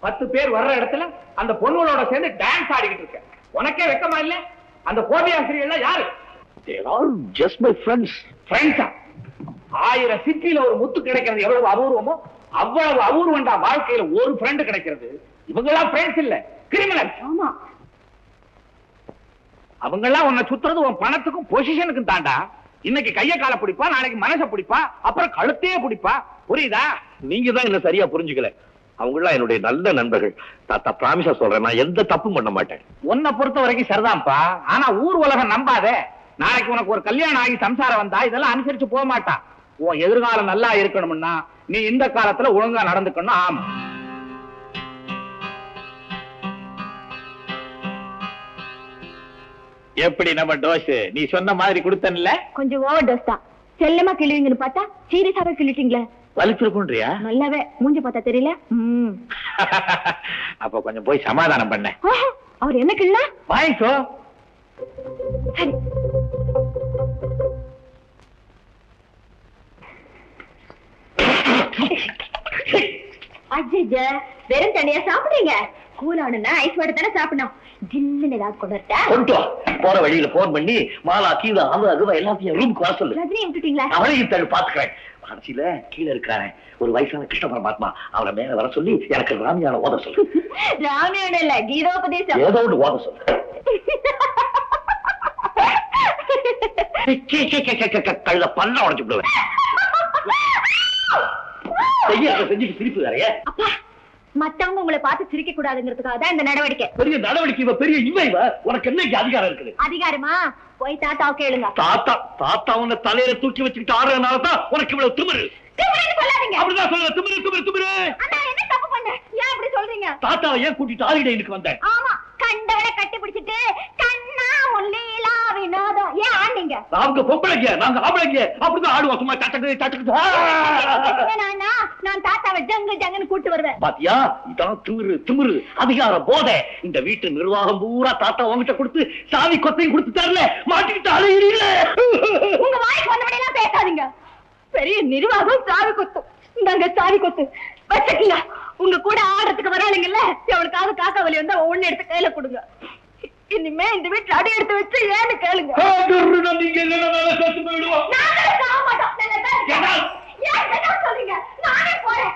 10 பேர் வர்ற இடத்துல அந்த பொண்ணுகளோட சேர்ந்து டான்ஸ் ஆடிக்கிட்டு இருக்க. உனக்கே வெக்கமா இல்ல? அந்த கோபி ஆசிரியர்கள் யாரு? They are all just my friends. ஃப்ரெண்ட்ஸா? 1000 சிட்டில ஒரு முத்து கிடைக்கிறது எவ்வளவு அபூர்வமோ அவ்வளவு அபூர்வம்டா வாழ்க்கையில ஒரு ஃப்ரெண்ட் கிடைக்கிறது. இவங்கெல்லாம் ஃப்ரெண்ட்ஸ் இல்ல, கிரிமினல். ஆமா, அவங்கெல்லாம் உன்னை சுத்துறது உன் பணத்துக்கும் பொசிஷனுக்கும் தாண்டா. இன்னைக்கு கைய கால பிடிப்பா, நாளைக்கு மனச பிடிப்பா, அப்புறம் கழுத்தையே பிடிப்பா. புரியுதா? நீங்க தான் என்ன சரியா புரிஞ்சுக்கல. அவங்களாம் என்னுடைய நல்ல நண்பர்கள். தாத்தா பிராமிஸா சொல்றேன், நான் எந்த தப்பும் பண்ண மாட்டேன். உன்னை பொறுத்த வரைக்கும் சரிதான்ப்பா. ஆனா ஊர் உலகம் நம்பாதே. நாளைக்கு உனக்கு ஒரு கல்யாணம் ஆகி சம்சாரம் வந்தா இதெல்லாம் அனுசரிச்சு போக மாட்டான். உன் எதிர்காலம் நல்லா இருக்கணும்னா நீ இந்த காலத்துல ஒழுங்கா நடந்துக்கணும். ஆமா, எப்படி நம்ம டோஸ் நீ சொன்ன மாதிரி கொடுத்தன்ல? கொஞ்சம் ஓவர் டோஸ் தான். செல்லமா கிள்ளுவீங்கன்னு பார்த்தா சீரியஸாவே கிள்ளிட்டீங்களே. வலிச்சிருக்குன்றியா? நல்லாவே மூஞ்சி பார்த்தா தெரியல. அப்ப கொஞ்சம் போய் சமாதானம் பண்ண. அவர் என்ன கிள்ள வாங்கிக்கோ. சரி. அஜிஜா வெறும் தனியா சாப்பிடுறீங்க. கூலானுன்னா ஐஸ் வாட்டர் தானே சாப்பிடணும். ஜில்லுன்னு ஏதாவது கொண்டு போற வழியில போன் பண்ணி மாலா கீழே அது எல்லாத்தையும் ரூமுக்கு வர சொல்லு. ரஜினி விட்டுட்டீங்களா? அவளையும் தள்ளு பாத்துக்கிறேன். கடைசியில கீழே இருக்காரு ஒரு வயசான கிருஷ்ண பரமாத்மா, அவரை மேல வர சொல்லி எனக்கு ராமியான ஓத சொல்லு. ராமியோட இல்ல, கீதோபதேசம் ஏதோ ஒன்று ஓத சொல்லு. கழுத பல்ல உடச்சு விடுவேன். செஞ்சுட்டு சிரிப்பு வேறைய. அப்பா, மத்தவங்க உங்களை பார்த்து சிரிக்க கூடாதுங்கிறதுக்காக தான் இந்த நடவடிக்கை. பெரிய நடவடிக்கை, பெரிய இவ உனக்கு என்ன அதிகாரம் இருக்குது? அதிகாரமா? போய் தாத்தாவை கேளுங்க. தாத்தா உன்னை தலையில தூக்கி வச்சுக்கிட்டு ஆடுறதுனாலதான் உனக்கு இவ்வளவு திமிரு. சொல்லாதீங்க. அப்படிதான் சொல்ல, திமிரு திமிரு திமிரு. என்ன தப்பு பண்ண? ஏன் அப்படி சொல்றீங்க? தாத்தாவை ஏன் கூட்டிட்டு ஆடிடைக்கு வந்தேன்? ஆமா, கண்டவளை கட்டி பிடிச்சிட்டு கண்ணா லீலா வினோதம் ஏன் ஆண்டீங்க? நாங்க பொம்பளைங்க, நாங்க ஆம்பளைங்க, அப்படிதான் ஆடுவோம். சும்மா தட்டக்கு தட்டக்கு. நான் தாத்தாவை ஜங்கு ஜங்குன்னு கூட்டு வருவேன். பாத்தியா, இதான் திமிரு திமிரு, அதிகார போதை. இந்த வீட்டு நிர்வாகம் பூரா தாத்தா உங்ககிட்ட கொடுத்து சாவி கொத்தையும் கொடுத்து தரல, மாட்டிக்கிட்டு அலையிறீங்க. உங்க வாய்க்கு வந்தபடி எல்லாம் பேசாதீங்க. பெரிய நிர்வாகம் சாவி கொத்து. இந்தாங்க சாவி கொத்து வச்சுக்கீங்க. உங்க கூட ஆடுறதுக்கு வராளுங்கல்ல, எவனுக்காவது காக்கா வலி வந்தா ஒண்ணு எடுத்து கையில கொடுங்க. இனிமே இந்த வீட்டுல அடி எடுத்து வச்சு ஏன்னு கேளுங்க. சொல்றீங்க, நானே போறேன்.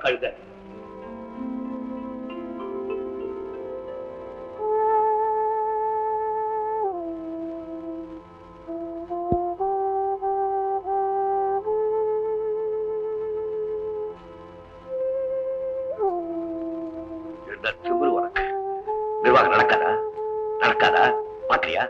கழுத திமிரு உனக்கு. நிர்வாகம் நடக்காதா? நடக்காதா? பாக்குறியா?